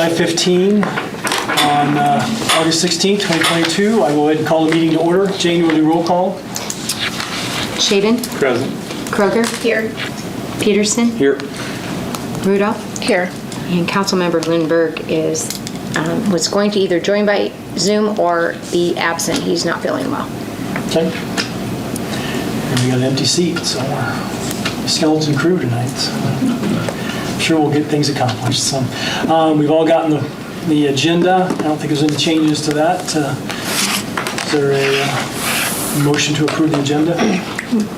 5:15 on August 16, 2022. I will go ahead and call the meeting to order. Jane, will do roll call? Shaven? Present. Kroger? Here. Peterson? Here. Rudolph? Here. And Councilmember Lindberg was going to either join by Zoom or be absent. He's not feeling well. Okay. And we got an empty seat, so we're a skeleton crew tonight. So I'm sure we'll get things accomplished. So we've all gotten the agenda. I don't think there's any changes to that. Is there a motion to approve the agenda?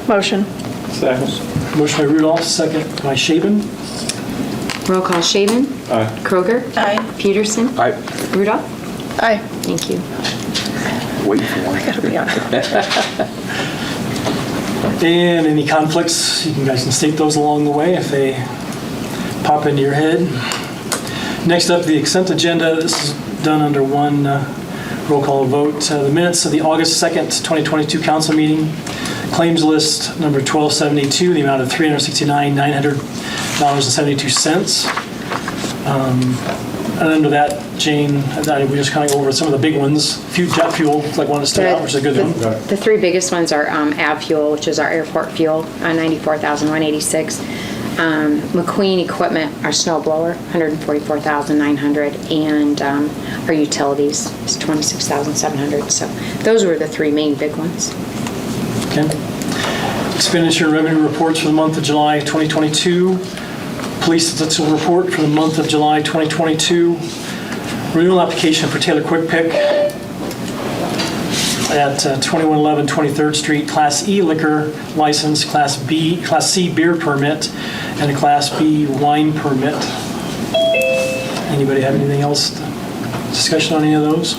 Motion. Second. Motion by Rudolph, second by Shaven. Roll call: Shaven? Aye. Kroger? Aye. Peterson? Aye. Rudolph? Aye. Thank you. Wait for one. Gotta be on. And any conflicts, you guys can state those along the way if they pop into your head. Next up, the consent agenda. This is done under one roll call vote. The minutes of the August 2nd, 2022 council meeting. Claims list number 1272, the amount of $369,900.72. And under that, Jane, we just kind of go over some of the big ones. Jet fuel, like one to start out, which is a good one. The three biggest ones are Av Fuel, which is our airport fuel, $94,186. McQueen Equipment, our snow blower, $144,900, and our utilities is $26,700. So those were the three main big ones. Okay. Expenditure and revenue reports for the month of July 2022. Police statistical report for the month of July 2022. Renewal application for Taylor Quick Pick at 2111 23rd Street, Class E liquor license, Class C beer permit, and a Class B wine permit. Anybody have anything else? Discussion on any of those?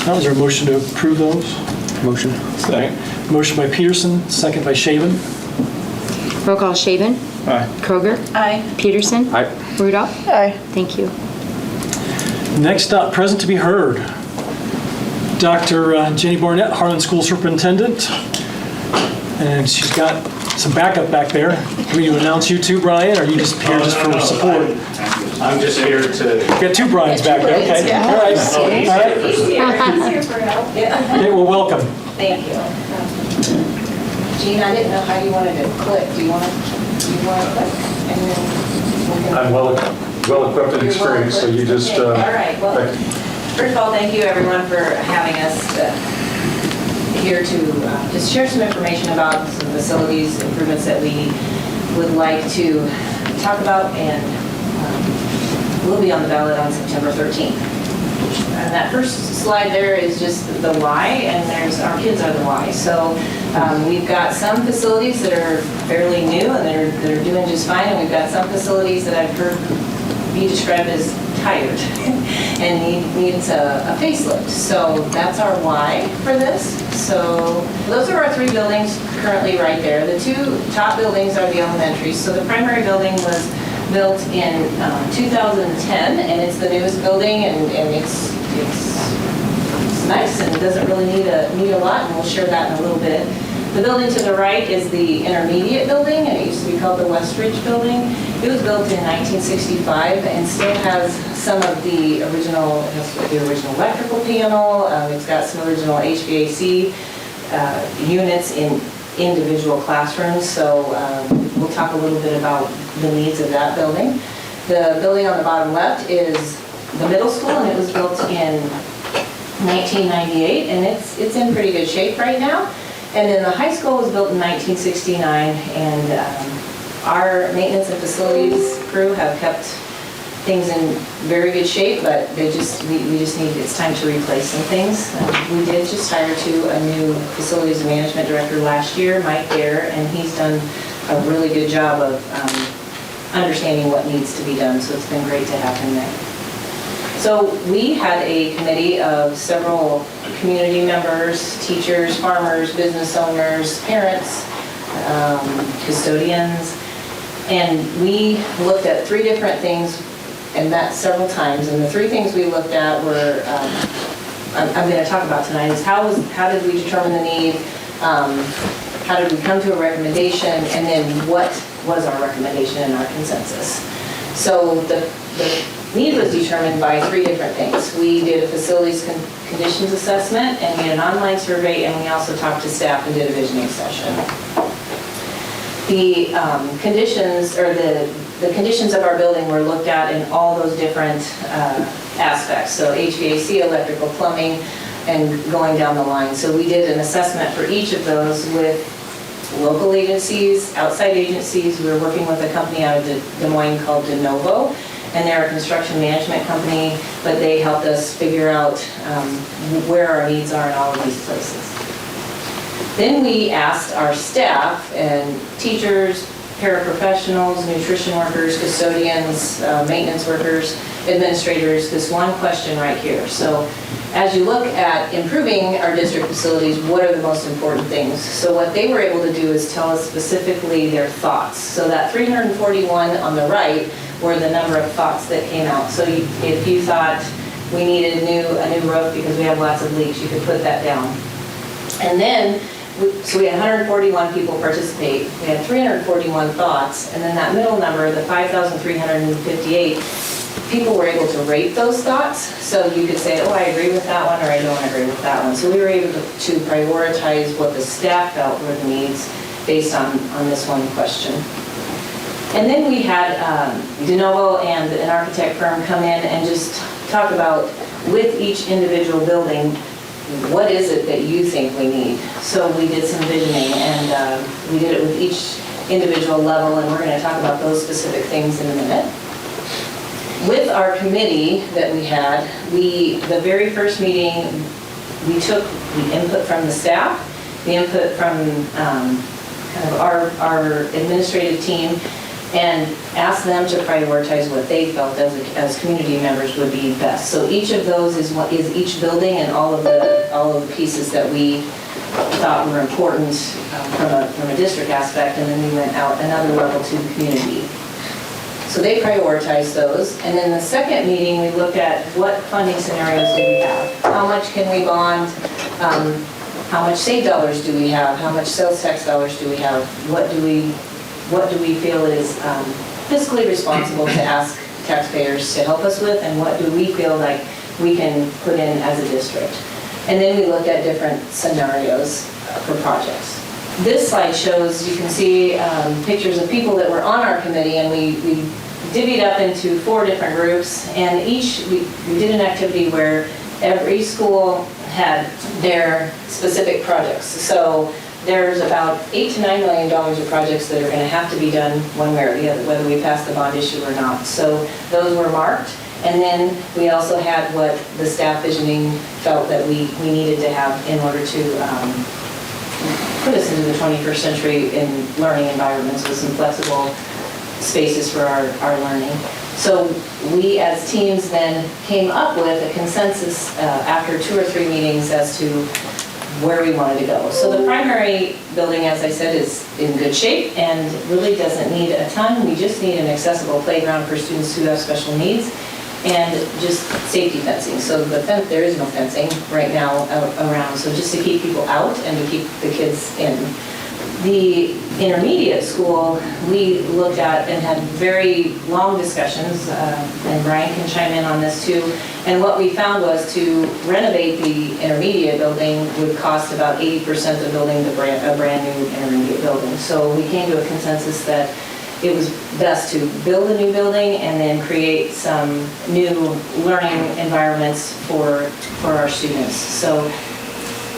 Now, is there a motion to approve those? Motion. Second. Motion by Peterson, second by Shaven. Roll call: Shaven? Aye. Kroger? Aye. Peterson? Aye. Rudolph? Aye. Thank you. Next up, present to be heard. Dr. Jenny Barnett, Harlan School Superintendent. And she's got some backup back there. Can we announce you too, Brian, or are you just here just for support? I'm just here to. Got two Brians back there, okay. yeah. All right. All right. He's here for help. Okay, well, welcome. Thank you. Gene, I didn't know how you wanted to click. Do you want to click? And then we'll go. I'm well equipped and experienced, so you just. Okay. All right. Well, first of all, thank you everyone for having us here to just share some information about some facilities improvements that we would like to talk about, and will be on the ballot on September 13th. And that first slide there is just the why, and there's our kids are the why. So we've got some facilities that are fairly new and they're doing just fine, and we've got some facilities that I've heard be described as tired and needs a facelift. So that's our why for this. So those are our three buildings currently right there. The two top buildings are the elementaries. So the primary building was built in 2010, and it's the newest building, and it's nice and doesn't really need a lot, and we'll share that in a little bit. The building to the right is the intermediate building, and it used to be called the Westridge Building. It was built in 1965 and still has some of the original electrical panel. It's got some original HVAC units in individual classrooms, so we'll talk a little bit about the needs of that building. The building on the bottom left is the middle school, and it was built in 1998, and it's in pretty good shape right now. And then the high school was built in 1969, and our maintenance and facilities crew have kept things in very good shape, but we just need, it's time to replace some things. We did just hire a new facilities management director last year, Mike Dare, and he's done a really good job of understanding what needs to be done, so it's been great to have him there. So we had a committee of several community members, teachers, farmers, business owners, parents, custodians, and we looked at three different things and met several times. And the three things we looked at were, I'm going to talk about tonight, is how did we determine the need, how did we come to a recommendation, and then what was our recommendation and our consensus. So the need was determined by 3 different things. We did a facilities conditions assessment, and we had an online survey, and we also talked to staff and did a visioning session. The conditions, or the conditions of our building were looked at in all those different aspects. So HVAC, electrical, plumbing, and going down the line. So we did an assessment for each of those with local agencies, outside agencies. We were working with a company out of Des Moines called De Novo, and they're a construction management company, but they helped us figure out where our needs are in all of these places. Then we asked our staff and teachers, paraprofessionals, nutrition workers, custodians, maintenance workers, administrators, this one question right here. So as you look at improving our district facilities, what are the most important things? So what they were able to do is tell us specifically their thoughts. So that 341 on the right were the number of thoughts that came out. So if you thought we needed a new roof because we have lots of leaks, you could put that down. And then, so we had 141 people participate. We had 341 thoughts, and then that middle number, the 5,358, people were able to rate those thoughts. So you could say, oh, I agree with that one, or I don't agree with that one. So we were able to prioritize what the staff felt were the needs based on this one question. And then we had De Novo and an architect firm come in and just talk about, with each individual building, what is it that you think we need? So we did some visioning, and we did it with each individual level, and we're going to talk about those specific things in a minute. With our committee that we had, the very first meeting, we took the input from the staff, the input from kind of our administrative team, and asked them to prioritize what they felt as community members would be best. So each of those is each building and all of the pieces that we thought were important from a district aspect, and then we went out another level to the community. So they prioritized those. And then the second meeting, we looked at what funding scenarios do we have? How much can we bond? How much state dollars do we have? How much sales tax dollars do we have? What do we feel is fiscally responsible to ask taxpayers to help us with, and what do we feel like we can put in as a district? And then we looked at different scenarios for projects. This slide shows, you can see pictures of people that were on our committee, and we divvied up into 4 different groups, and we did an activity where every school had their specific projects. So there's about $8 to $9 million of projects that are going to have to be done one way or the other, whether we pass the bond issue or not. So those were marked. And then we also had what the staff visioning felt that we needed to have in order to put us into the 21st century in learning environments with some flexible spaces for our learning. So we as teams then came up with a consensus after 2 or 3 meetings as to where we wanted to go. So the primary building, as I said, is in good shape and really doesn't need a ton. We just need an accessible playground for students who have special needs and just safety fencing. So there is no fencing right now around, so just to keep people out and to keep the kids in. The intermediate school, we looked at and had very long discussions, and Brian can chime in on this too. And what we found was to renovate the intermediate building would cost about 80% of building a brand new intermediate building. So we came to a consensus that it was best to build a new building and then create some new learning environments for our students. So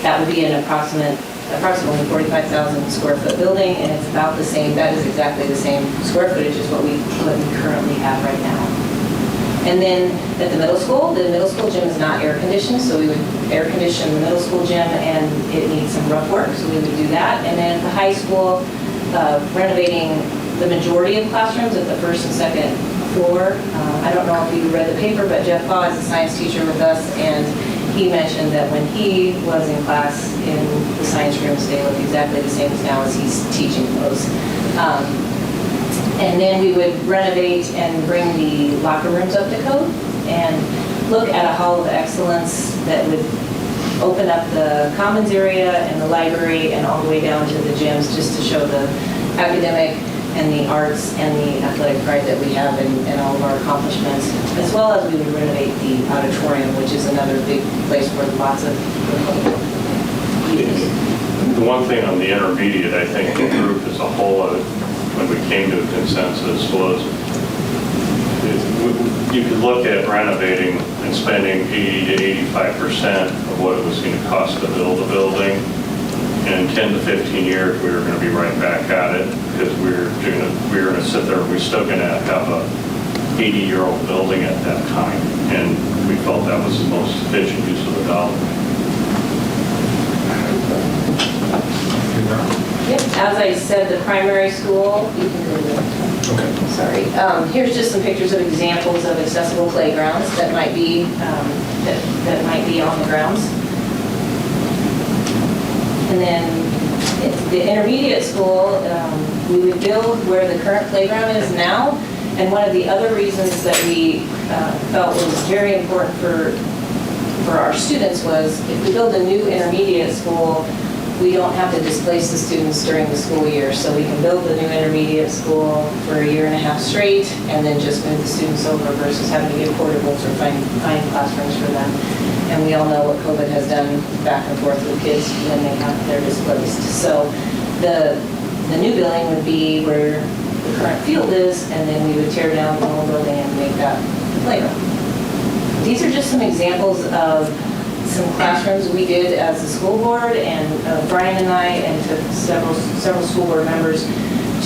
that would be an approximately 45,000 square foot building, and it's about the same, that is exactly the same square footage as what we currently have right now. And then at the middle school gym is not air conditioned, so we would air condition the middle school gym, and it needs some rough work, so we would do that. And then at the high school, renovating the majority of classrooms at the first and second floor. I don't know if you read the paper, but Jeff Paw is a science teacher with us, and he mentioned that when he was in class in the science rooms, they look exactly the same as now as he's teaching those. And then we would renovate and bring the locker rooms up to code and look at a hall of excellence that would open up the commons area and the library and all the way down to the gyms, just to show the academic and the arts and the athletic pride that we have in all of our accomplishments. as well as we would renovate the auditorium, which is another big place where lots of meetings. The one thing on the intermediate, I think the group as a whole, when we came to a consensus, was you could look at renovating and spending 80 to 85% of what it was going to cost to build a building. And in 10 to 15 years, we were going to be right back at it because we were going to sit there. We're still going to have a 80-year-old building at that time, and we felt that was the most efficient use of the dollar. Yep, as I said, the primary school, you can go there. Okay. Sorry. Here's just some pictures of examples of accessible playgrounds that might be that might be on the grounds. And then the intermediate school, we would build where the current playground is now. And one of the other reasons that we felt was very important for our students was if we build a new intermediate school, we don't have to displace the students during the school year. So we can build the new intermediate school for a year and a half straight and then just move the students over versus having to get portables or find classrooms for them. And we all know what COVID has done back and forth with kids when they're displaced. So the new building would be where the current field is, and then we would tear down the whole building and make that the playground. These are just some examples of some classrooms we did as a school board, and Brian and I, and took several school board members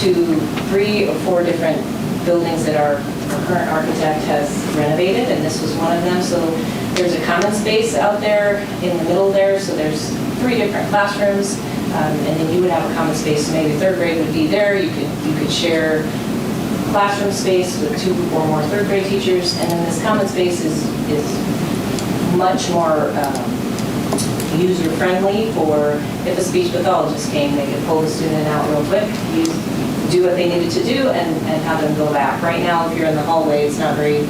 to 3 or 4 different buildings that our current architect has renovated, and this was one of them. So there's a common space out there in the middle there, so there's 3 different classrooms, and then you would have a common space. So maybe 3rd grade would be there. You could share classroom space with 2 or more 3rd grade teachers, and then this common space is much more user-friendly for if a speech pathologist came, they could pull the student out real quick, do what they needed to do, and have them go back. Right now, if you're in the hallway, it's not very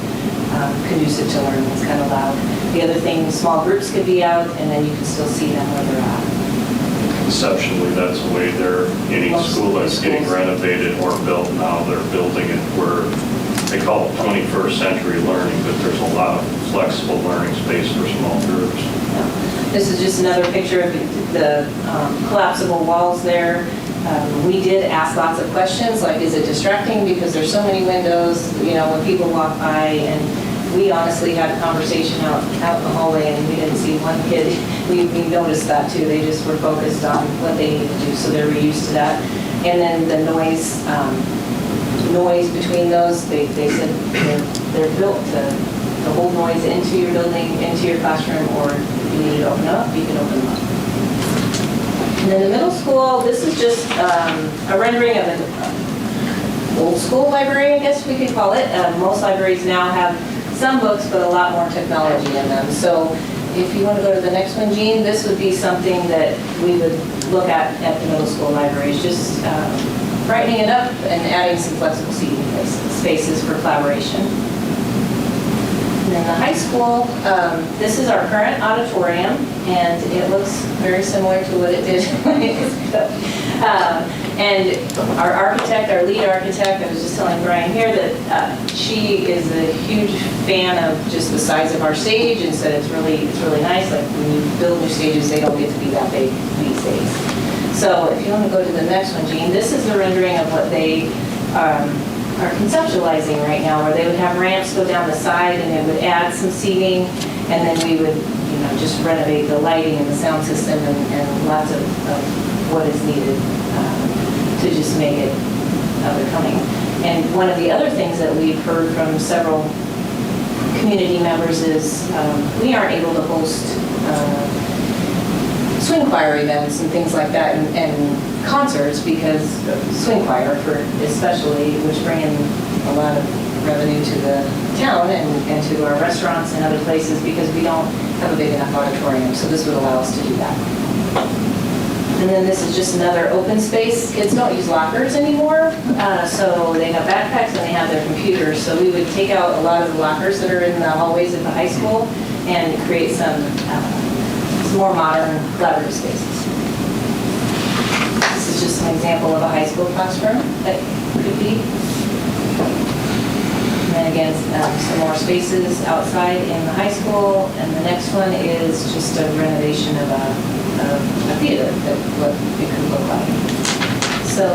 conducive to learning. It's kind of loud. The other thing, small groups could be out, and then you can still see them where they're at. Conceptually, that's the way any school that's getting renovated or built now, they're building it where they call it 21st century learning, but there's a lot of flexible learning space for small groups. Yeah. This is just another picture of the collapsible walls there. We did ask lots of questions, like, is it distracting because there's so many windows, when people walk by, and we honestly had a conversation out in the hallway, and we didn't see one kid. We noticed that too. They just were focused on what they needed to do, so they were used to that. And then the noise between those, they said they're built to hold noise into your building, into your classroom, or if you need to open up, you can open them up. And then the middle school, this is just a rendering of an old school library, I guess we could call it. Most libraries now have some books, but a lot more technology in them. So if you want to go to the next one, Jean, this would be something that we would look at the middle school libraries, just brightening it up and adding some flexible seating spaces for collaboration. And then the high school, this is our current auditorium, and it looks very similar to what it did when it was built. And our architect, our lead architect, I was just telling Brian here that she is a huge fan of just the size of our stage, and said it's really nice. Like when you build new stages, they don't get to be that big these days. So if you want to go to the next one, Jean, this is the rendering of what they are conceptualizing right now, where they would have ramps go down the side, and it would add some seating, and then we would, just renovate the lighting and the sound system and lots of what is needed to just make it becoming. And one of the other things that we've heard from several community members is we aren't able to host swing choir events and things like that, and concerts, because swing choir, especially, which bring in a lot of revenue to the town and to our restaurants and other places, because we don't have a big enough auditorium. So this would allow us to do that. And then this is just another open space. Kids don't use lockers anymore, so they have backpacks and they have their computers. So we would take out a lot of the lockers that are in the hallways of the high school and create some more modern collaborative spaces. This is just an example of a high school classroom that could be. And then And again, some more spaces outside in the high school. And the next one is just a renovation of a theater, that what it could look like. So,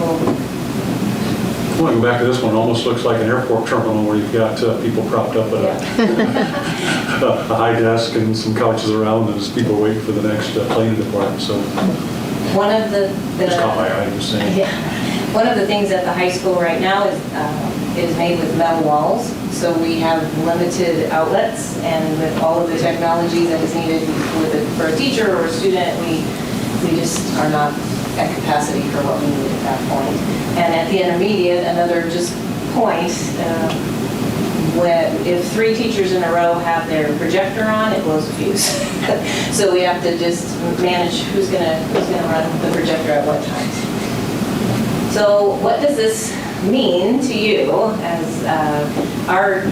Going back to this one, almost looks like an airport terminal where you've got people propped up at a high desk and some couches around, and there's people waiting for the next plane to depart. So one of the just caught my eye, just saying. yeah, one of the things at the high school right now is made with metal walls. So we have limited outlets, and with all of the technology that is needed for a teacher or a student, we just are not at capacity for what we need at that point. And at the intermediate, another just point, if 3 teachers in a row have their projector on, it blows a fuse. So we have to just manage who's gonna run the projector at what times. So what does this mean to you as our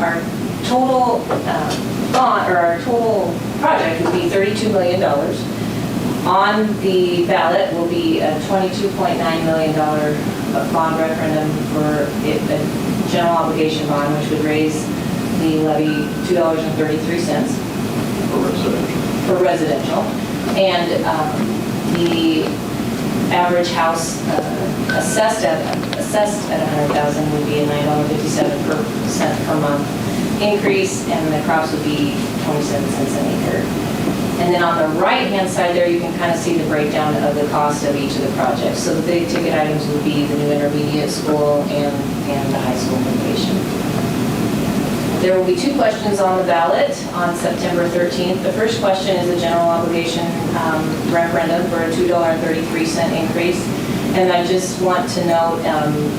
total bond, or our total project would be $32 million. On the ballot will be a $22.9 million bond referendum for a general obligation bond, which would raise the levy $2.33 for residential. And the average house assessed at 100,000 would be a $9.57 per month increase, and the crops would be 27 cents an acre. And then on the right-hand side there, you can kind of see the breakdown of the cost of each of the projects. So the big ticket items would be the new intermediate school and the high school renovation. There will be 2 questions on the ballot on September 13th. The first question is a general obligation referendum for a $2.33 increase. And I just want to note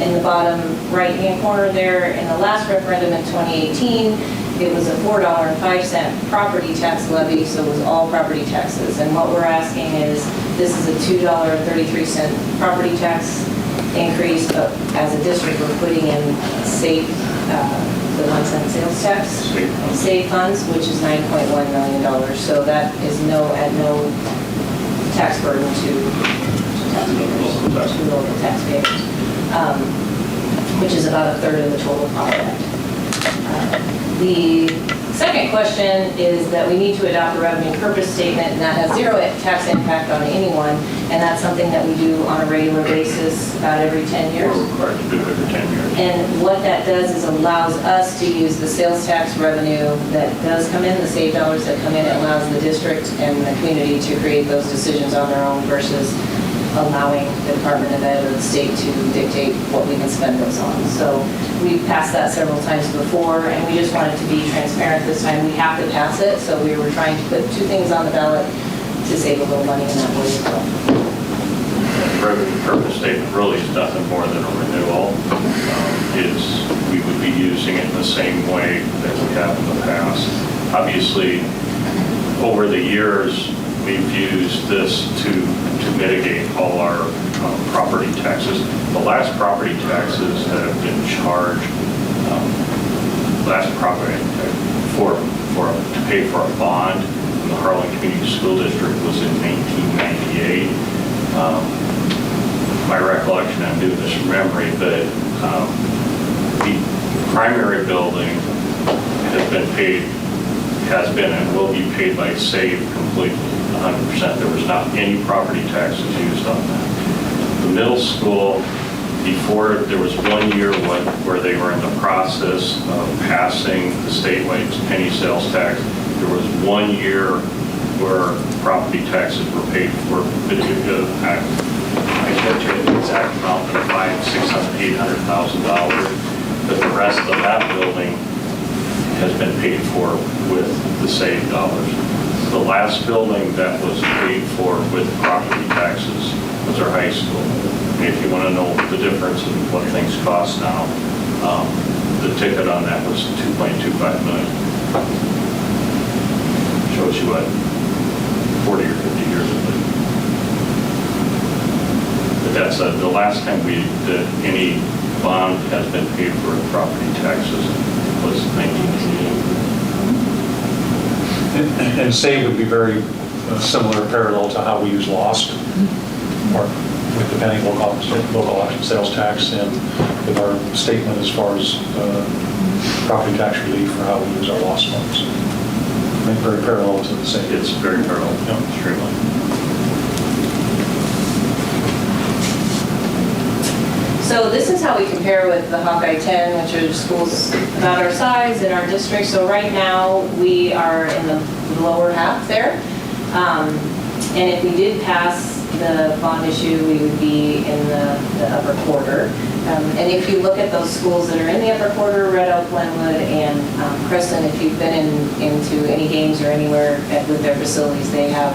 in the bottom right-hand corner there, in the last referendum in 2018, it was a $4.05 property tax levy, so it was all property taxes. And what we're asking is, this is a $2.33 property tax increase, but as a district, we're putting in SAFE, the 1 cent sales tax, SAFE funds, which is $9.1 million. So that is at no tax burden to local taxpayers, which is about 1/3 of the total project. The second question is that we need to adopt a revenue purpose statement, and that has 0 tax impact on anyone, and that's something that we do on a regular basis about every 10 years. We're required to do it every 10 years. And what that does is allows us to use the sales tax revenue that does come in, the save dollars that come in. It allows the district and the community to create those decisions on their own versus allowing the Department of Ed or the state to dictate what we can spend those on. So we've passed that several times before, and we just wanted to be transparent this time. We have to pass it, so we were trying to put 2 things on the ballot to save a little money in that way as well. The revenue purpose statement really is nothing more than a renewal. We would be using it in the same way that we have in the past. Obviously, over the years, we've used this to mitigate all our property taxes. The last property taxes that have been charged, to pay for a bond in the Harlan Community School District was in 1998. My recollection, I'm doing this from memory, but the primary building has been and will be paid by SAVE completely, 100%. There was not any property taxes used on that. The middle school, before, there was 1 year where they were in the process of passing the statewide penny sales tax. There was 1 year where property taxes were paid for. I can't tell you the exact amount, but $500,000, $600,000, $800,000. But the rest of that building has been paid for with the saved dollars. The last building that was paid for with property taxes was our high school. And if you want to know the difference in what things cost now, the ticket on that was $2.25 million. Shows you what 40 or 50 years ago. But that's the last time that any bond has been paid for property taxes was 1988. And SAVE would be very similar, parallel to how we use LOST, or with the pending local option sales tax and with our statement as far as property tax relief for how we use our loss funds. I think very parallel to the same. It's very parallel, extremely. So this is how we compare with the Hawkeye 10, which are schools about our size in our district. So right now, we are in the lower half there. And if we did pass the bond issue, we would be in the upper quarter. And if you look at those schools that are in the upper quarter, Red Oak, Glenwood, and Crescent, if you've been into any games or anywhere with their facilities, they have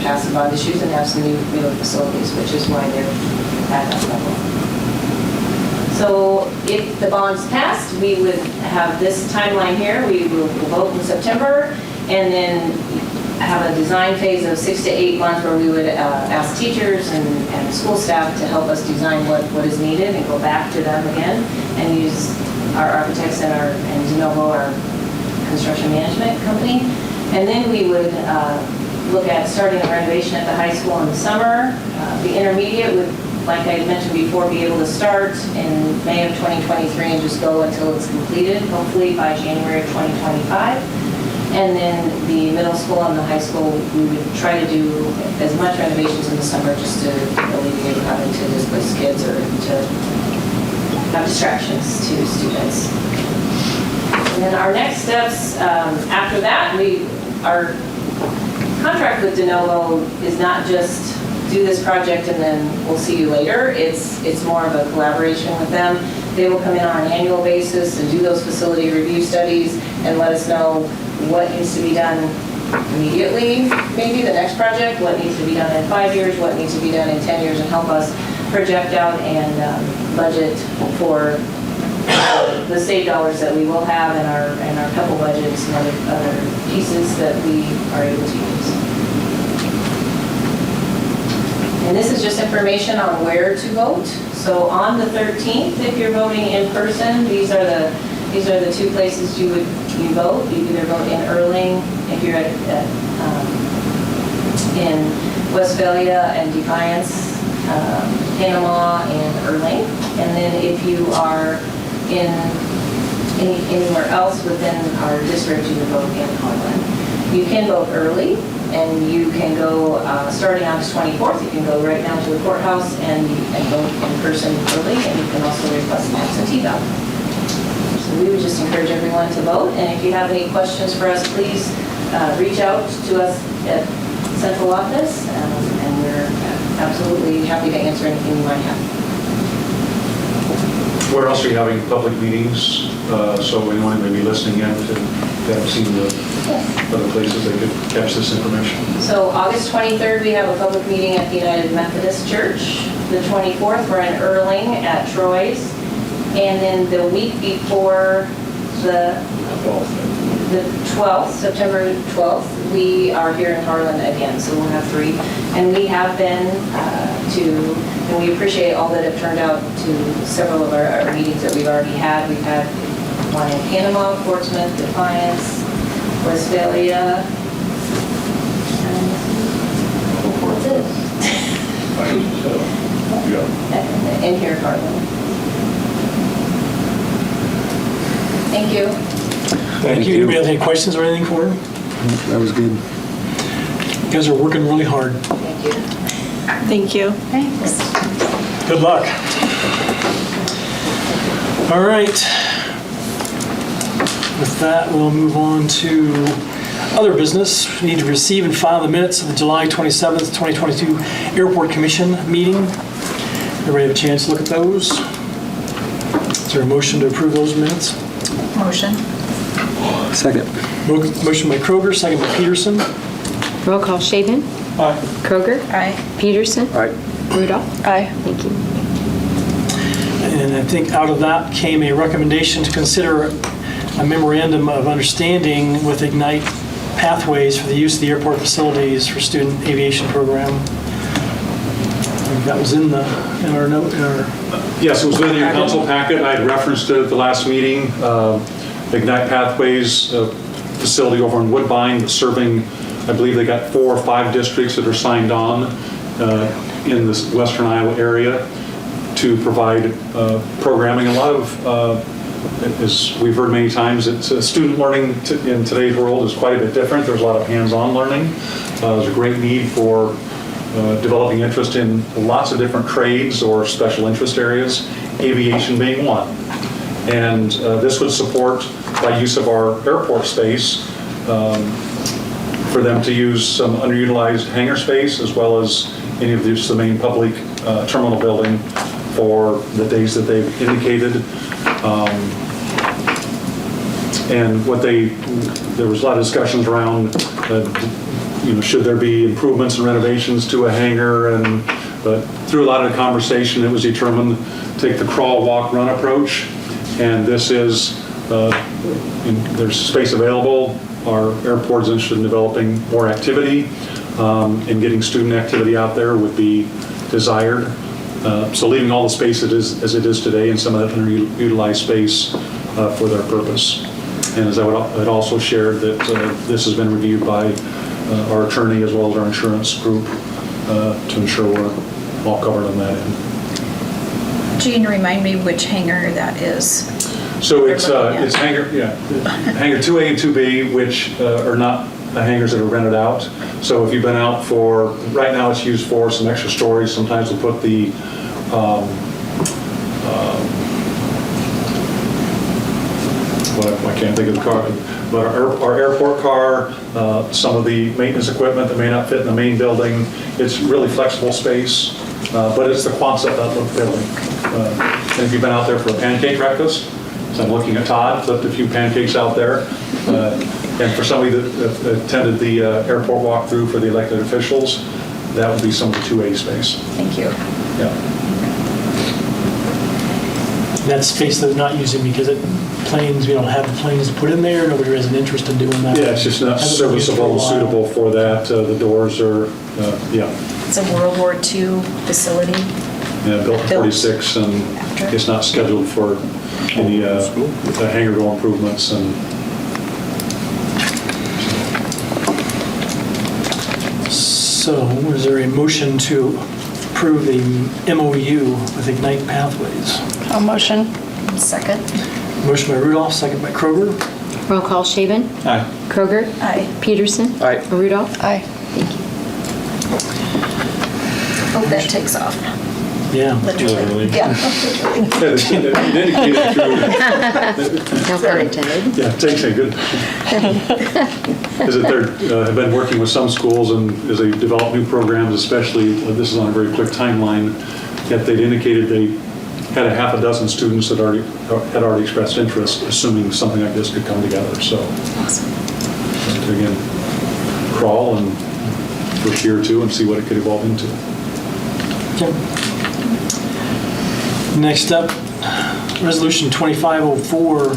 passed the bond issues and have some new facilities, which is why they're at that level. So if the bond's passed, we would have this timeline here. We will vote in September and then have a design phase of 6 to 8 months where we would ask teachers and school staff to help us design what is needed and go back to them again and use our architects and de novo, our construction management company. And then we would look at starting a renovation at the high school in the summer. The intermediate would, like I mentioned before, be able to start in May of 2023 and just go until it's completed, hopefully by January of 2025. And then the middle school and the high school, we would try to do as much renovations in the summer just to alleviate having to displace kids or to have distractions to students. And then our next steps after that, our contract with de novo is not just do this project and then we'll see you later. It's more of a collaboration with them. They will come in on an annual basis and do those facility review studies and let us know what needs to be done immediately, maybe the next project, what needs to be done in 5 years, what needs to be done in 10 years, and help us project out and budget for the state dollars that we will have and our couple budgets and other pieces that we are able to use. And this is just information on where to vote. So on the 13th, if you're voting in person, these are the two places you vote. You either vote in Erling if you're in Westphalia and Defiance, Panama and Erling. And then if you are in anywhere else within our district, you would vote in Harlan. You can vote early, and you can go, starting August 24th, you can go right down to the courthouse and vote in person early, and you can also request an absentee ballot. So we would just encourage everyone to vote, and if you have any questions for us, please reach out to us at central office, and we're absolutely happy to answer anything you might have. Where else are you having public meetings? So anyone may be listening in to have seen the other places they could catch this information. So August 23rd, we have a public meeting at the United Methodist Church. The 24th, we're in Erling at Troy's. And then the week before the 12th, September 12th, we are here in Harlan again, so we'll have 3. And we have been and we appreciate all that have turned out to several of our meetings that we've already had. We've had one in Panama, Portsmouth, Defiance, Westphalia, and what's it? And here in Harlan. Thank you. Thank you. Anybody have any questions or anything for him? That was good. You guys are working really hard. Thank you. Thank you. Thanks. Good luck. All right. With that, we'll move on to other business. We need to receive and file the minutes of the July 27th, 2022 Airport Commission meeting. Everybody have a chance to look at those? Is there a motion to approve those minutes? Motion. Second. Motion by Kroger, second by Peterson. Roll call, Shaven. Aye. Kroger. Aye. Peterson. All right. Rudolph. Aye. Thank you. And I think out of that came a recommendation to consider a memorandum of understanding with Ignite Pathways for the use of the airport facilities for student aviation program. I think that was in our note. Yes, it was in your council packet. I had referenced it at the last meeting. Ignite Pathways facility over in Woodbine serving, I believe they got 4 or 5 districts that are signed on in this western Iowa area to provide programming. A lot of, as we've heard many times, student learning in today's world is quite a bit different. There's a lot of hands-on learning. There's a great need for developing interest in lots of different trades or special interest areas, aviation being one. And this would support, by use of our airport space, for them to use some underutilized hangar space as well as any of the main public terminal building for the days that they've indicated. And there was a lot of discussions around, should there be improvements and renovations to a hangar, but through a lot of the conversation, it was determined to take the crawl, walk, run approach. And this is, there's space available. Our airport's interested in developing more activity, and getting student activity out there would be desired. So leaving all the space as it is today and some of that underutilized space for their purpose. And as I had also shared that this has been reviewed by our attorney as well as our insurance group to ensure we're all covered on that end. Gene, remind me which hangar that is. So it's hangar 2A and 2B, which are not the hangars that are rented out. So if you've been out for, right now it's used for some extra stories. Sometimes we put the I can't think of the car, but our airport car, some of the maintenance equipment that may not fit in the main building. It's really flexible space, but it's the Quonset Outlook building. And if you've been out there for a pancake breakfast, so I'm looking at Todd, flipped a few pancakes out there. And for somebody that attended the airport walkthrough for the elected officials, that would be some of the 2A space. Thank you. Yeah. That space that we're not using because planes, we don't have the planes to put in there. Nobody has an interest in doing that. Yeah, it's just not Hasn't been used for a serviceable, while. suitable for that. The doors are, It's a World War II facility. built in 46, and After. it's not scheduled for any hangar door improvements. And So is there a motion to approve the MOU with Ignite Pathways? A motion. Second. Motion by Rudolph, second by Kroger. Roll call, Shaven. Aye. Kroger. Aye. Peterson. Aye. Rudolph. Aye. Thank you. Hope that takes off. Yeah. Literally. Yeah. It indicated through, No pun intended. yeah, takes a good. Is that they have been working with some schools, and as they develop new programs, especially, this is on a very quick timeline, yet they'd indicated they had a half a dozen students that had already expressed interest, assuming something like this could come together. So, again, crawl and for a year or two and see what it could evolve into. Okay. Next up, Resolution 2504,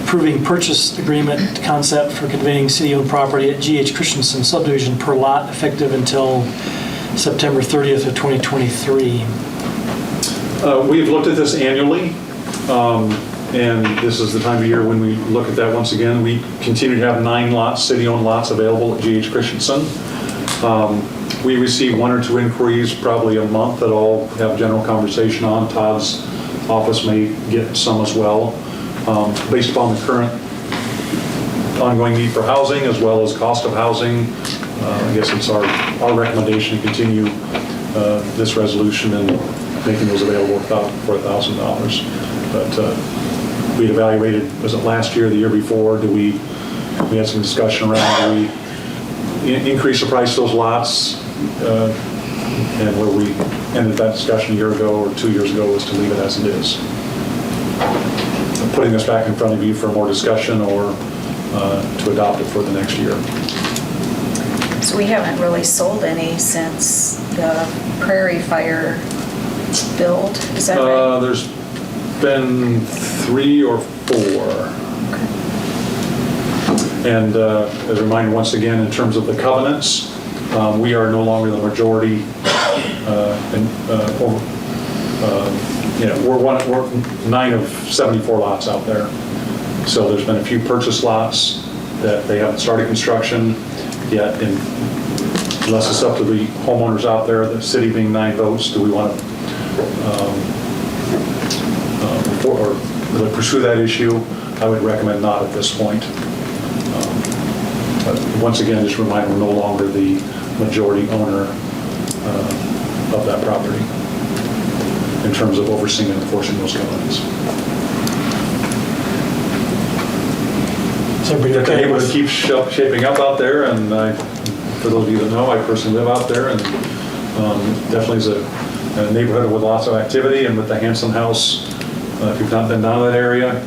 approving purchase agreement concept for conveying city-owned property at G.H. Christensen subdivision per lot effective until September 30th of 2023. We've looked at this annually, and this is the time of year when we look at that once again. We continue to have 9 lots, city-owned lots available at G.H. Christensen. We receive 1 or 2 inquiries probably a month that I'll have general conversation on. Todd's office may get some as well, based upon the current ongoing need for housing as well as cost of housing. I guess it's our recommendation to continue this resolution and making those available for $1,000. But we'd evaluated, was it last year or the year before, we had some discussion around, do we increase the price of those lots? And where we ended that discussion a year ago or 2 years ago was to leave it as it is. Putting this back in front of you for more discussion or to adopt it for the next year. So we haven't really sold any since the Prairie Fire build, is that right? There's been 3 or 4. And as a reminder, once again, in terms of the covenants, we are no longer the majority. We're 9 of 74 lots out there. So there's been a few purchase lots that they haven't started construction yet. And unless it's up to the homeowners out there, the city being 9 votes, do we want to or really pursue that issue, I would recommend not at this point. But once again, just remind we're no longer the majority owner of that property in terms of overseeing and enforcing those covenants. Is everybody The okay neighborhood with? keeps shaping up out there, and for those of you that know, I personally live out there, and definitely is a neighborhood with lots of activity, and with the Hanson House, if you've not been down that area,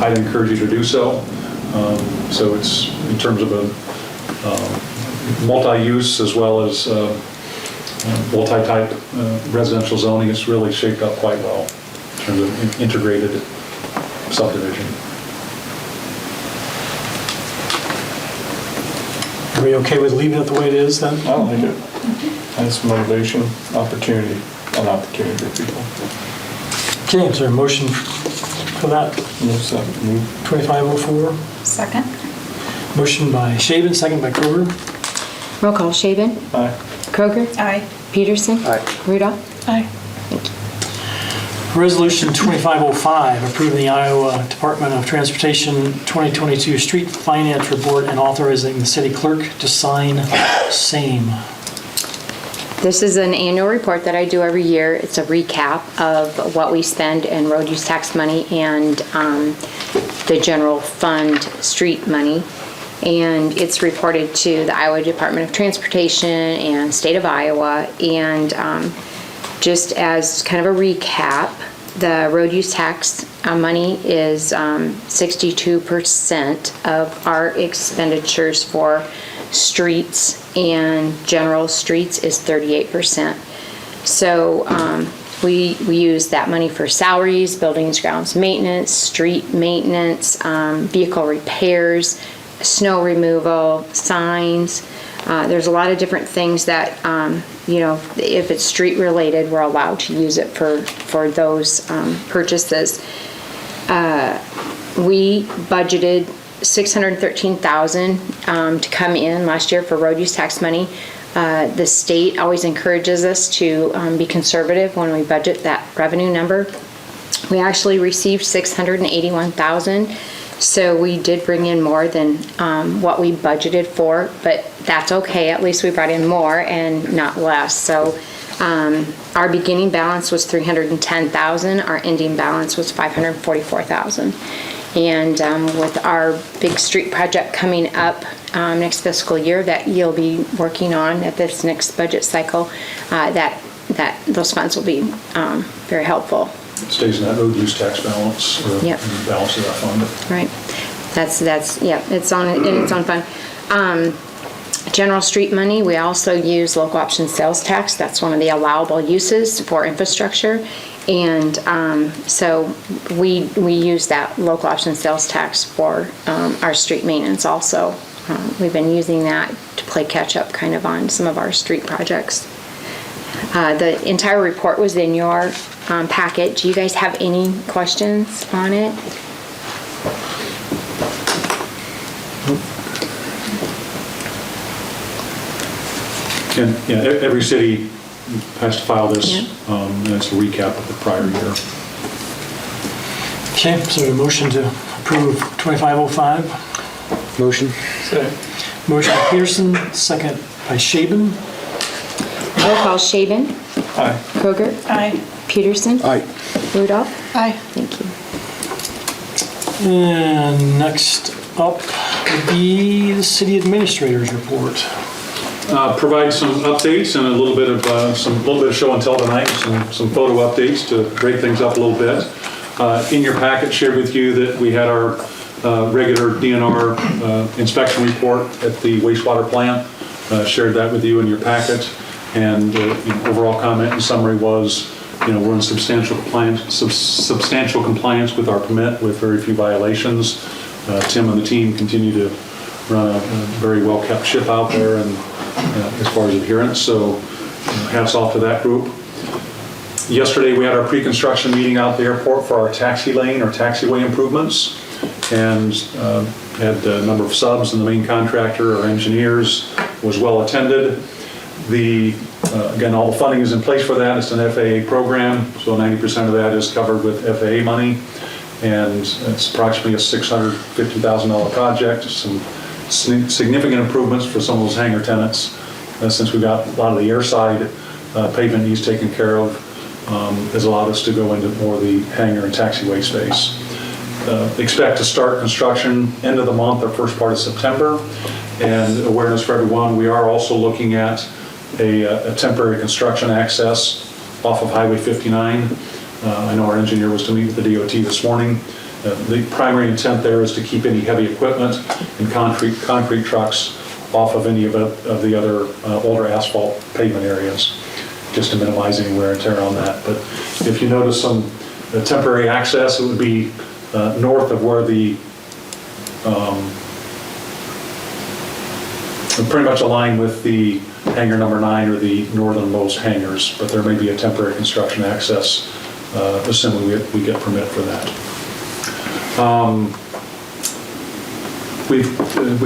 I'd encourage you to do so. So it's, in terms of a multi-use as well as multi-type residential zoning, it's really shaped up quite well in terms of integrated subdivision. Are we okay with leaving it the way it is then? I don't think it, that's motivation, opportunity, an opportunity for people. Okay, is there a motion for that? Move second, move. 2504. Second? Motion by Shaven, second by Kroger. Roll call, Shaven, Aye. Kroger, Aye. Peterson, Aye. Rudolph. Aye. Resolution 2505, approving the Iowa Department of Transportation 2022 Street Finance Report and authorizing the city clerk to sign same. This is an annual report that I do every year. It's a recap of what we spend in road use tax money and the general fund street money. And it's reported to the Iowa Department of Transportation and State of Iowa. And just as kind of a recap, the road use tax money is 62% of our expenditures for streets, and general streets is 38%. So we use that money for salaries, buildings, grounds maintenance, street maintenance, vehicle repairs, snow removal, signs. There's a lot of different things that, if it's street related, we're allowed to use it for those purchases. We budgeted $613,000 to come in last year for road use tax money. The state always encourages us to be conservative when we budget that revenue number. We actually received $681,000. So we did bring in more than what we budgeted for, but that's okay. At least we brought in more and not less. So our beginning balance was $310,000. Our ending balance was $544,000. And with our big street project coming up next fiscal year that you'll be working on at this next budget cycle, that those funds will be very helpful. It stays in that road use tax balance, Yep. balance of that fund. Right. That's yeah, it's on fund. General street money, we also use local option sales tax. That's one of the allowable uses for infrastructure. And so we use that local option sales tax for our street maintenance also. We've been using that to play catch up kind of on some of our street projects. The entire report was in your packet. Do you guys have any questions on it? And every city has to file this, Yeah. and it's a recap of the prior year. Okay, so a motion to approve 2505. Motion. Second. Motion by Peterson, second by Shaven. Roll call, Shaven, Aye. Kroger, Aye. Peterson, Aye. Rudolph. Aye. Thank you. And next up would be the city administrator's report. Provide some updates and a little bit of show and tell tonight, some photo updates to break things up a little bit. In your packet, shared with you that we had our regular DNR inspection report at the wastewater plant. Shared that with you in your packet, and overall comment and summary was, we're in substantial compliance with our permit with very few violations. Tim and the team continue to run a very well-kept ship out there, and as far as adherence, so hats off to that group. Yesterday we had our pre-construction meeting out at the airport for our taxi lane or taxiway improvements, and had a number of subs and the main contractor, our engineers, was well attended. Again, all the funding is in place for that. It's an FAA program, so 90% of that is covered with FAA money. And it's approximately a $650,000 project. Some significant improvements for some of those hangar tenants, since we got a lot of the airside pavement needs taken care of, has allowed us to go into more of the hangar and taxiway space. Expect to start construction end of the month or first part of September. And awareness for everyone, we are also looking at a temporary construction access off of Highway 59. I know our engineer was to meet with the DOT this morning. The primary intent there is to keep any heavy equipment and concrete trucks off of any of the other older asphalt pavement areas, just to minimize any wear and tear on that. But if you notice some temporary access, it would be north of where the pretty much aligned with the hangar number 9 or the northernmost hangars, but there may be a temporary construction access, assuming we get permit for that. We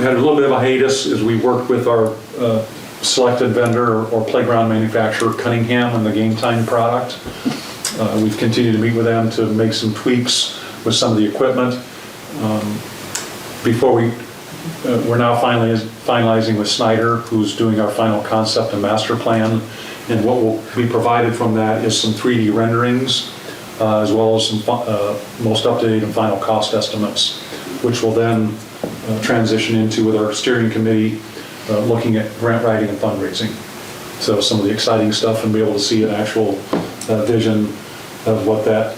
had a little bit of a hiatus as we worked with our selected vendor or playground manufacturer, Cunningham, on the Game Time product. We've continued to meet with them to make some tweaks with some of the equipment. We're now finalizing with Snyder, who's doing our final concept and master plan. And what will be provided from that is some 3D renderings, as well as some most up-to-date and final cost estimates, which will then transition into with our steering committee, looking at grant writing and fundraising. So some of the exciting stuff, and be able to see an actual vision of what that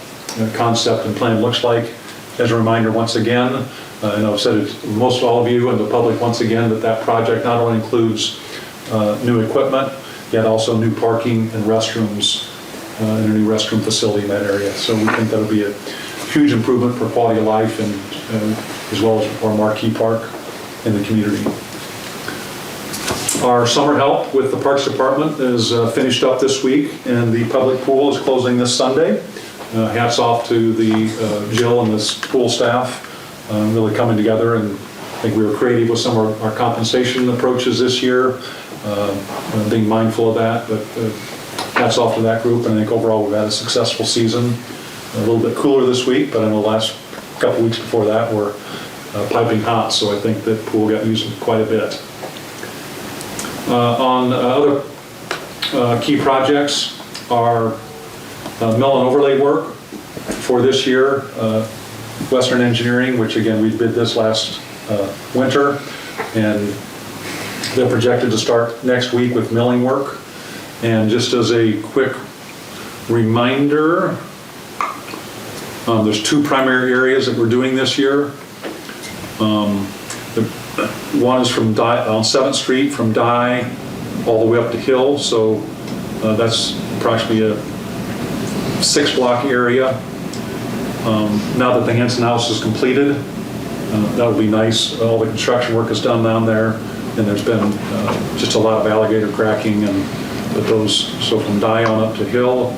concept and plan looks like. As a reminder, once again, and I've said it to most all of you and the public once again, that project not only includes new equipment, yet also new parking and restrooms, and a new restroom facility in that area. So we think that'll be a huge improvement for quality of life, and as well as our marquee park in the community. Our summer help with the Parks Department is finished up this week, and the public pool is closing this Sunday. Hats off to the Jill and this pool staff, really coming together, and I think we were creative with some of our compensation approaches this year, being mindful of that, but hats off to that group, and I think overall we've had a successful season. A little bit cooler this week, but in the last couple weeks before that were piping hot, so I think that pool got used quite a bit. On other key projects, our mill and overlay work for this year, Western Engineering, which again we bid this last winter, and they're projected to start next week with milling work. And just as a quick reminder, there's 2 primary areas that we're doing this year. One is from on 7th Street from Dye all the way up to Hill, so that's approximately a 6-block area. Now that the Hanson House is completed, that would be nice. All the construction work is done down there, and there's been just a lot of alligator cracking, and so from Dye on up to Hill.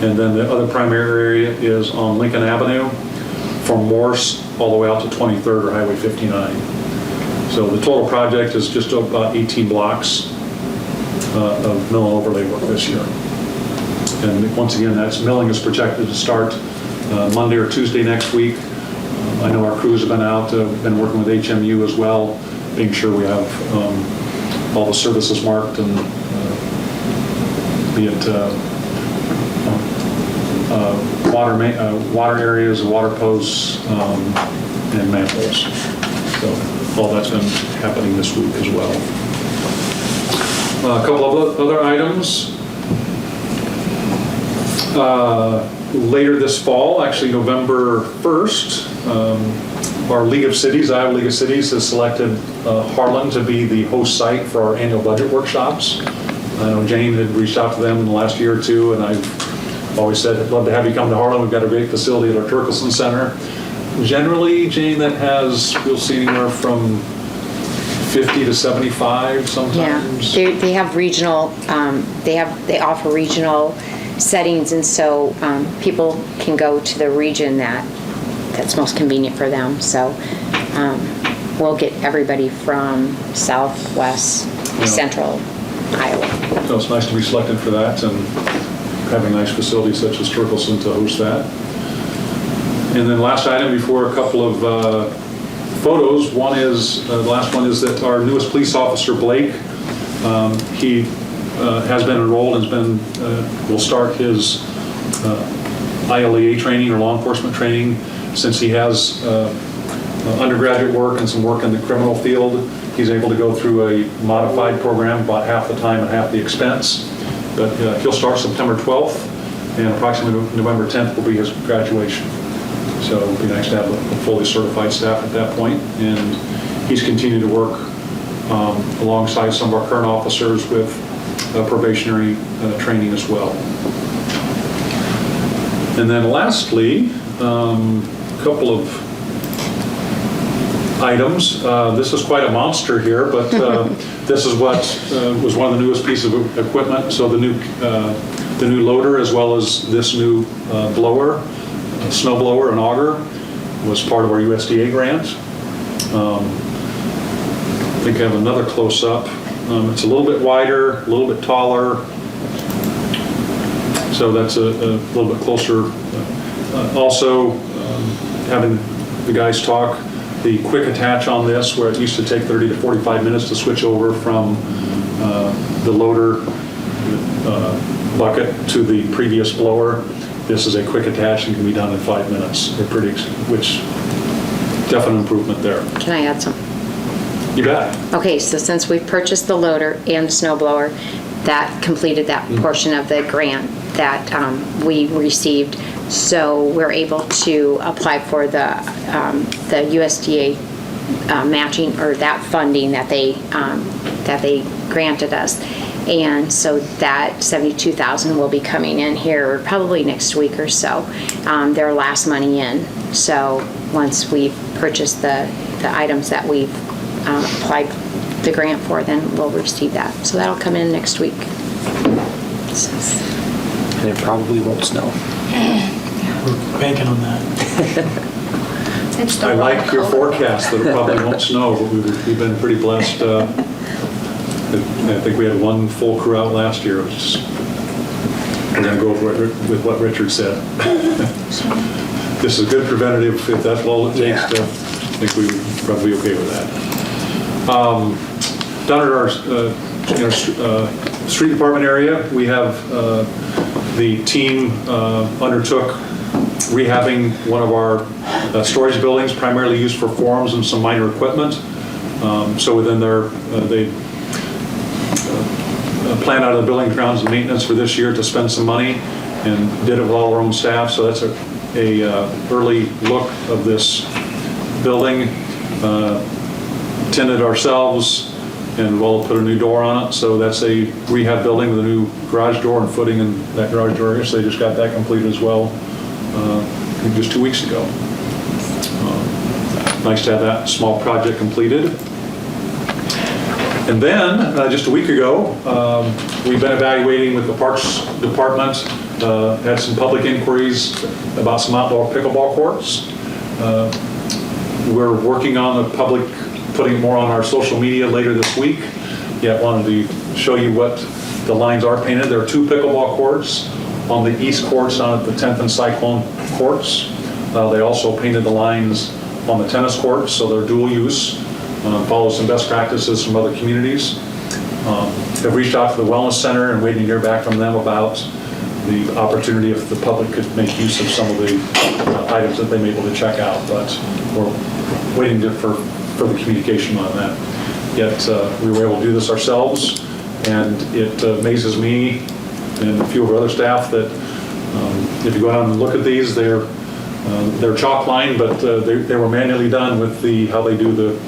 And then the other primary area is on Lincoln Avenue from Morse all the way out to 23rd or Highway 59. So the total project is just about 18 blocks of mill and overlay work this year. And once again, milling is projected to start Monday or Tuesday next week. I know our crews have been out, been working with HMU as well, being sure we have all the services marked, and be it water areas, water posts, and manholes. So all that's been happening this week as well. A couple of other items. Later this fall, actually November 1st, our League of Cities, Iowa League of Cities, has selected Harlan to be the host site for our annual budget workshops. I know Jane had reached out to them in the last year or two, and I've always said, I'd love to have you come to Harlan. We've got a great facility at our Turkelson Center. Generally, Jane, that has, we'll see anywhere from 50 to 75 sometimes. Yeah, they have regional, they offer regional settings, and so people can go to the region that's most convenient for them. So we'll get everybody from South, West, Central, Iowa. So it's nice to be selected for that and having nice facilities such as Turkleson to host that. And then last item before a couple of photos. One is, the last one is that our newest police officer, Blake, he has been enrolled and will start his ILEA training or law enforcement training, since he has undergraduate work and some work in the criminal field. He's able to go through a modified program, about half the time and half the expense. But he'll start September 12th, and approximately November 10th will be his graduation. So it would be nice to have a fully certified staff at that point. And he's continued to work alongside some of our current officers with probationary training as well. And then lastly, a couple of items. This is quite a monster here, but this is what was one of the newest pieces of equipment. So the new loader, as well as this new blower, snow blower and auger, was part of our USDA grant. I think I have another close-up. It's a little bit wider, a little bit taller, so that's a little bit closer. Also, having the guys talk, the quick attach on this, where it used to take 30 to 45 minutes to switch over from the loader bucket to the previous blower, this is a quick attach and can be done in 5 minutes. They're which definite improvement there. Can I add something? You bet. Okay, so since we've purchased the loader and the snow blower, that completed that portion of the grant that we received. So we're able to apply for the USDA matching, or that funding that they granted us. And so that $72,000 will be coming in here probably next week or so. Their last money in. So once we've purchased the items that we've applied the grant for, then we'll receive that. So that'll come in next week. And it probably won't snow. We're banking on that. I like your forecast that it probably won't snow, but we've been pretty blessed. I think we had one full crew out last year. We're going to go with what Richard said. This is a good preventative. If that's all it takes, I think we'd probably be okay with that. Down at our street department area, we have the team undertook rehabbing one of our storage buildings, primarily used for forms and some minor equipment. So within their, they planned out of the building grounds and maintenance for this year to spend some money, and did it with all our own staff. So that's a early look of this building. Tented ourselves, and we'll put a new door on it. So that's a rehab building with a new garage door and footing in that garage door area. So they just got that completed as well, just 2 weeks ago. Nice to have that small project completed. And then, just a week ago, we've been evaluating with the Parks Department, had some public inquiries about some outdoor pickleball courts. We're working on the public, putting more on our social media later this week. Yet wanted to show you what the lines are painted. There are 2 pickleball courts on the east courts down at the 10th and Cyclone courts. They also painted the lines on the tennis courts, so they're dual use. Follow some best practices from other communities. Have reached out to the Wellness Center and waiting to hear back from them about the opportunity if the public could make use of some of the items that they may be able to check out. But we're waiting for further communication on that. Yet we were able to do this ourselves, and it amazes me and a few of our other staff that if you go out and look at these, they're chalk lined, but they were manually done with how they do the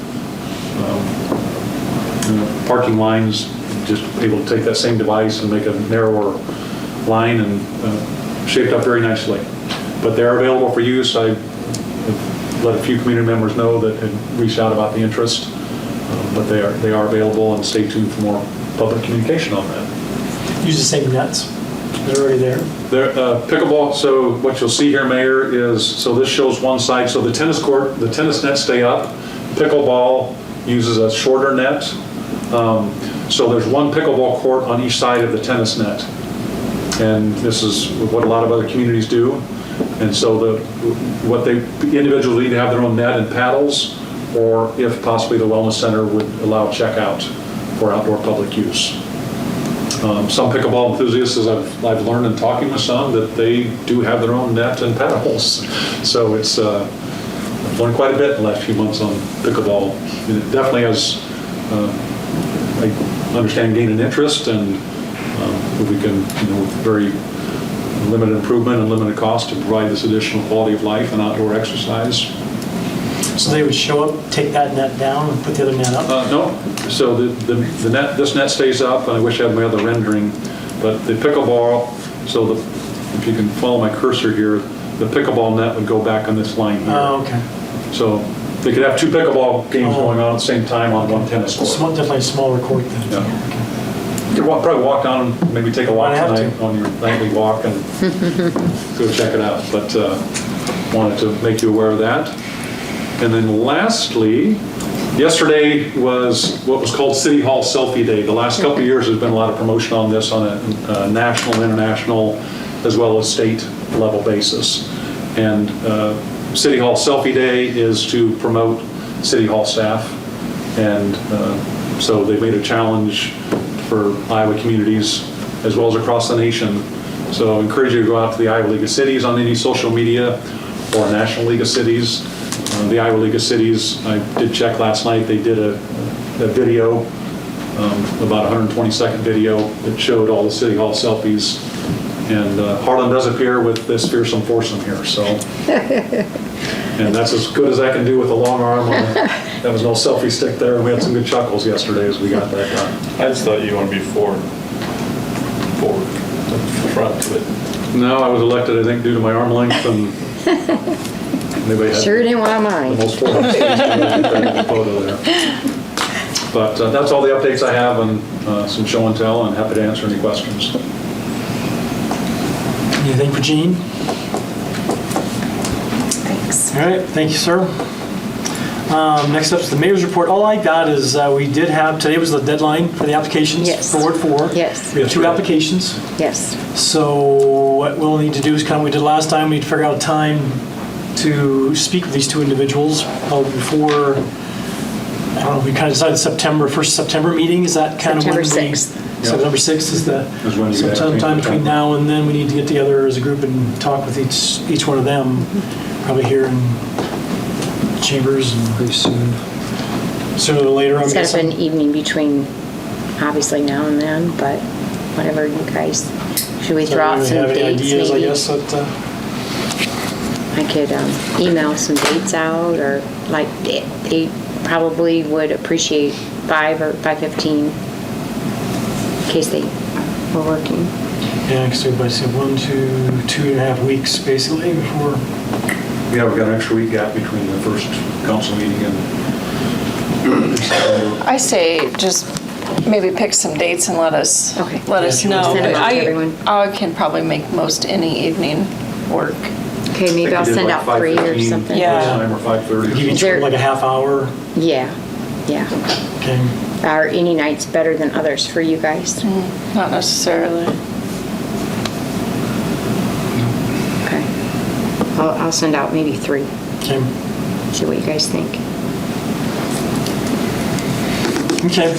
parking lines, just able to take that same device and make a narrower line and shaped up very nicely. But they are available for use. I let a few community members know that had reached out about the interest, but they are available, and stay tuned for more public communication on that. Use the same nets. They're already there. Pickleball, so what you'll see here, Mayor, is, so this shows one side, so the tennis court, the tennis nets stay up. Pickleball uses a shorter net. So there's one pickleball court on each side of the tennis net. And this is what a lot of other communities do. And so individuals need to have their own net and paddles, or if possibly the wellness center would allow checkout for outdoor public use. Some pickleball enthusiasts, as I've learned in talking with some, that they do have their own net and paddles. So it's, I've learned quite a bit in the last few months on pickleball. And it definitely has, I understand, gained an interest, and we can, with very limited improvement and limited cost, to provide this additional quality of life and outdoor exercise. So they would show up, take that net down, and put the other net up? No, so the net, this net stays up, and I wish I had my other rendering, but the pickleball, so if you can follow my cursor here, the pickleball net would go back on this line here. Oh, okay. So they could have two pickleball games going on at the same time on one tennis court. Definitely a smaller court then. Yeah. Okay. You could probably walk down, and maybe take a walk I'd have tonight to. on your nightly walk and go check it out, but wanted to make you aware of that. And then lastly, yesterday was what was called City Hall Selfie Day. The last couple of years, there's been a lot of promotion on this on a national, international, as well as state level basis. And City Hall Selfie Day is to promote City Hall staff. And so they made a challenge for Iowa communities as well as across the nation. So I encourage you to go out to the Iowa League of Cities on any social media, or National League of Cities. The Iowa League of Cities, I did check last night, they did a video, about a 120-second video that showed all the City Hall selfies. And Harlan does appear with this fearsome foursome here, so. And that's as good as I can do with a long arm. There was no selfie stick there, and we had some good chuckles yesterday as we got that done. I just thought you want to be forward, front to it. No, I was elected, I think, due to my arm length, and anybody had Sure didn't want the mine. most forward photo there. But that's all the updates I have, and some show and tell, and happy to answer any questions. Anything for Gene? Thanks. All right, thank you, sir. Next up is the mayor's report. All I got is we did have, today was the deadline for the applications Yes. for Ward 4. Yes. We have 2 applications. Yes. So what we'll need to do is kind of what we did last time, we need to figure out a time to speak with these 2 individuals before, I don't know, we kind of decided first September meeting, is that kind of when we? September 6th. September 6th is the, Is when you get sometime between applications. now and then, we need to get together as a group and talk with each one of them, probably here in Chambers and pretty soon. Sooner or later, I'm Set up an guessing. evening between, obviously now and then, but whatever you guys, should we throw out Do you some have any dates ideas, I maybe? guess, that, I could email some dates out, or like, they probably would appreciate 5 or 5:15 in case they were working. yeah, because everybody said 1 to 2.5 weeks, basically, before. Yeah, we've got an extra week gap between the first council meeting and I say just maybe pick some dates and let us Okay. know. Send them out to everyone. I can probably make most any evening work. Okay, maybe I'll send out 3 or something. Yeah. Time or 5:30. Give Is each there- one like a half hour, Yeah, yeah. okay? Are any nights better than others for you guys? Not necessarily. Okay. I'll send out maybe 3, Okay. see what you guys think. Okay.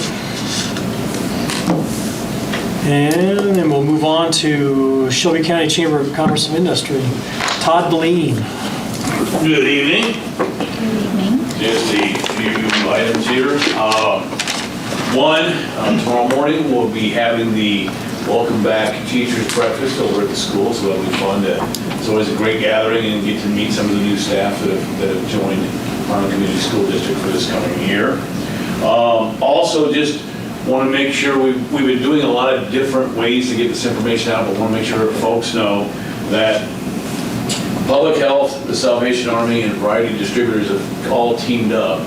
And then we'll move on to Shelby County Chamber of Commerce and Industry. Todd Beleen. Good evening. Just a few items here. One, tomorrow morning, we'll be having the Welcome Back Teachers Breakfast over at the school, so that'll be fun. It's always a great gathering and get to meet some of the new staff that have joined Harlan Community School District for this coming year. Also, just want to make sure we've been doing a lot of different ways to get this information out, but want to make sure folks know that Public Health, the Salvation Army, and a variety of distributors have all teamed up.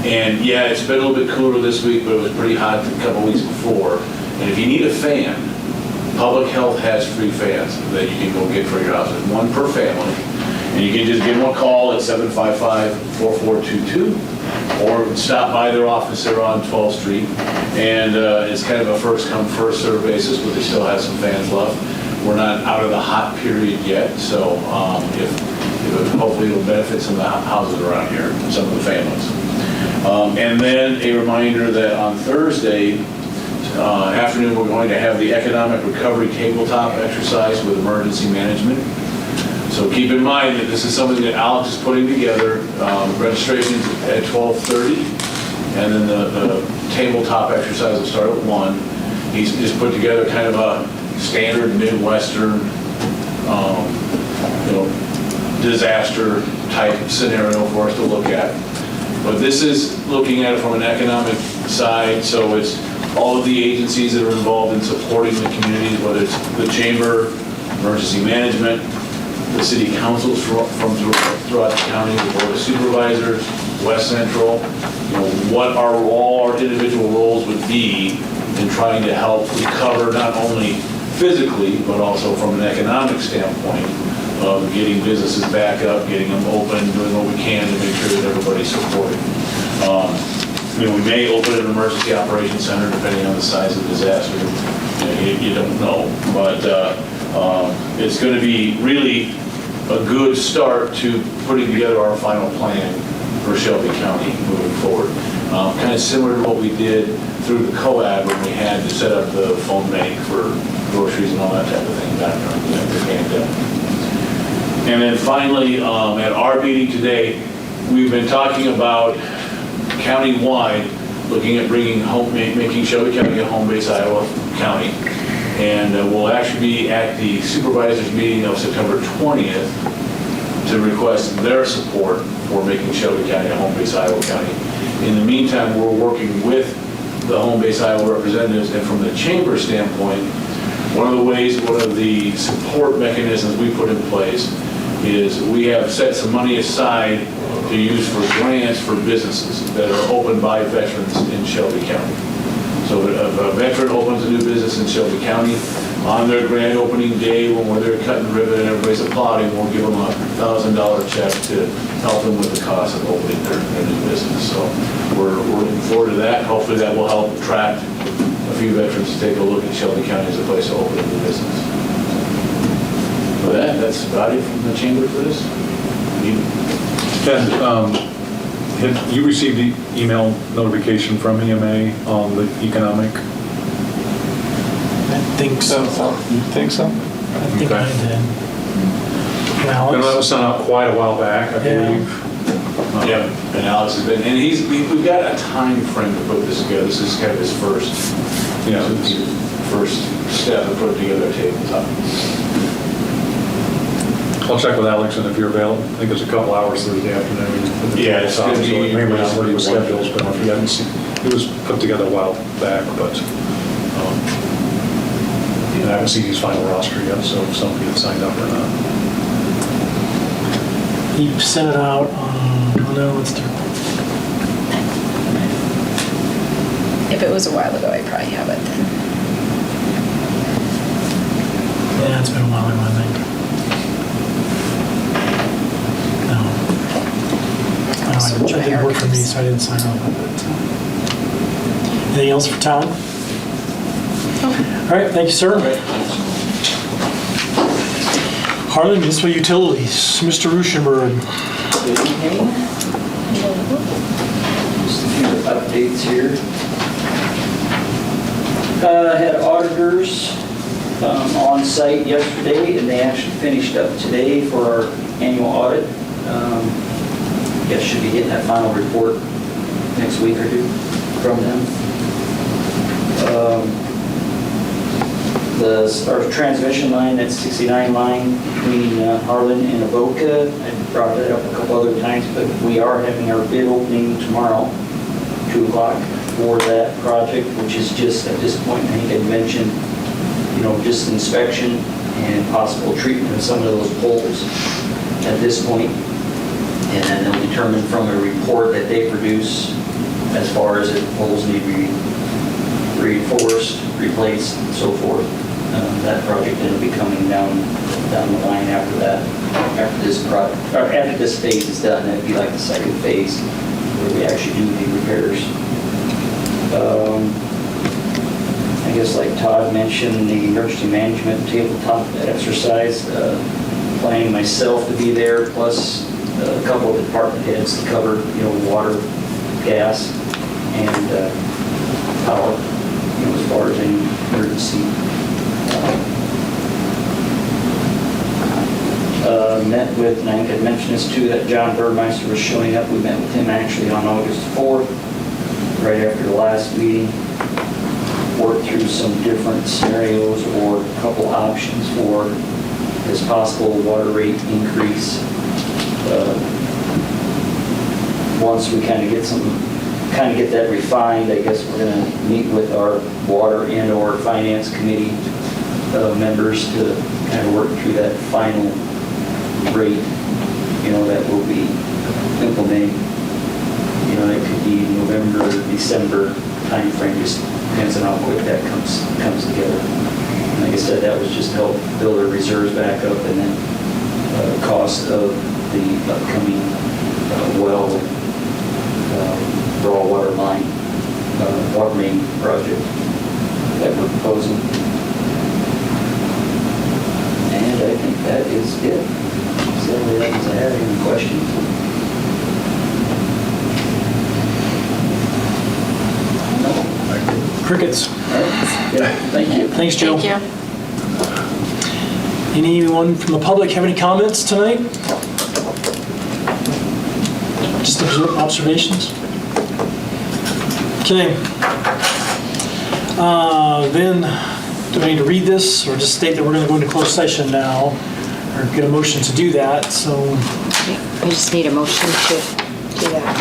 And yeah, it's been a little bit cooler this week, but it was pretty hot a couple weeks before. And if you need a fan, Public Health has free fans that you can go get for your house. It's 1 per family. And you can just give them a call at 755-4422. or stop by their office there on 12th Street. And it's kind of a first come, first served basis, but they still have some fans left. We're not out of the hot period yet, so hopefully it'll benefit some of the houses around here, some of the families. And then a reminder that on Thursday afternoon, we're going to have the economic recovery tabletop exercise with emergency management. So keep in mind that this is something that Alex is putting together. Registration is at 12:30, and then the tabletop exercise will start at 1. He's just put together kind of a standard Midwestern, disaster type scenario for us to look at. But this is looking at it from an economic side, so it's all of the agencies that are involved in supporting the communities, whether it's the chamber, emergency management, the city councils from throughout the county, the board of supervisors, West Central, what all our individual roles would be in trying to help recover not only physically, but also from an economic standpoint of getting businesses back up, getting them open, doing what we can to make sure that everybody's supported. We may open an emergency operations center depending on the size of the disaster. You don't know, but it's going to be really a good start to putting together our final plan for Shelby County moving forward. Kind of similar to what we did through the COAB when we had to set up the phone bank for groceries and all that type of thing back during the pandemic. And then finally, at our meeting today, we've been talking about county-wide, looking at making Shelby County a home base Iowa County. And we'll actually be at the supervisors meeting of September 20th to request their support for making Shelby County a home base Iowa County. In the meantime, we're working with the home base Iowa representatives, and from the chamber standpoint, one of the support mechanisms we put in place is we have set some money aside to use for grants for businesses that are opened by veterans in Shelby County. So if a veteran opens a new business in Shelby County, on their grand opening day when they're cutting ribbon and everybody's applauding, we'll give them a $1,000 check to help them with the cost of opening their new business. So we're looking forward to that. Hopefully that will help attract a few veterans to take a look at Shelby County as a place to open a new business. For that's about it from the chamber for this. And you received the email notification from EMA on the economic? I think so. You think so? I think I did. I know that was sent out quite a while back, I believe. Yeah, and Alex has been, and we've got a time frame to put this together. This is kind of his first step to put together a tabletop. I'll check with Alex, and if you're available, I think it's a couple hours Thursday afternoon. Yeah, it's going to be. Maybe not what he was scheduled, but if you haven't seen, it was put together a while back, but I haven't seen his final roster yet, so if somebody had signed up or not. He sent it out on, what's the... If it was a while ago, I probably have it then. Yeah, it's been a while ago, I think. No, it didn't work for me, so I didn't sign up with it. Anything else for Todd? All right, thank you, sir. Harlan, Municipal Utilities, Mr. Ruschenberg. Good evening. Just a few updates here. Had auditors on site yesterday, and they actually finished up today for our annual audit. Guess should be getting that final report next week or two from them. Our transmission line, that 69 line between Harlan and Avoca, I brought that up a couple other times, but we are having our bid opening tomorrow, 2 o'clock, for that project, which is just, at this point, I think I mentioned, just inspection and possible treatment of some of those poles at this point. And then they'll determine from a report that they produce as far as if poles need to be reinforced, replaced, and so forth. That project will be coming down the line after that. After this phase is done, that'd be like the second phase where we actually do the repairs. I guess like Todd mentioned, the emergency management tabletop exercise, planning myself to be there, plus a couple of department heads to cover, water, gas, and power, as far as any emergency. Met with, and I think I mentioned this too, that John Burmeister was showing up. We met with him actually on August 4th, right after the last meeting. Worked through some different scenarios or a couple options for this possible water rate increase. Once we kind of get that refined, I guess we're going to meet with our water and or finance committee members to kind of work through that final rate, that will be implementing. It could be November, December timeframe, just depends on how quick that comes together. And like I said, that was just to help build our reserves back up, and then cost of the upcoming well raw water line, water main project that we're proposing. And I think that is it. So if I have any questions. Crickets. Yeah, thank you. Thanks, Joe. Thank you. Anyone from the public have any comments tonight? Just observations? Okay. Then, do I need to read this or just state that we're going to go into closed session now? Or get a motion to do that, so. I just need a motion to do that.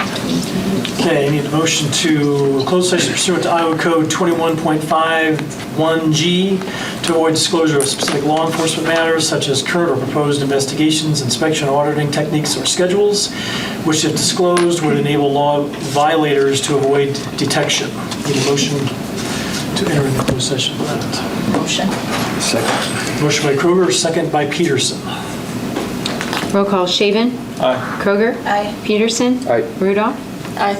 Okay, I need a motion to close session pursuant to Iowa Code 21.51G to avoid disclosure of specific law enforcement matters such as current or proposed investigations, inspection, auditing techniques, or schedules, which if disclosed would enable law violators to avoid detection. Need a motion to enter into closed session for that. Motion. Second. Motion by Kruger, second by Peterson. Roll call, Shaven. Aye. Kroger. Aye. Peterson. Aye. Rudolph. Aye.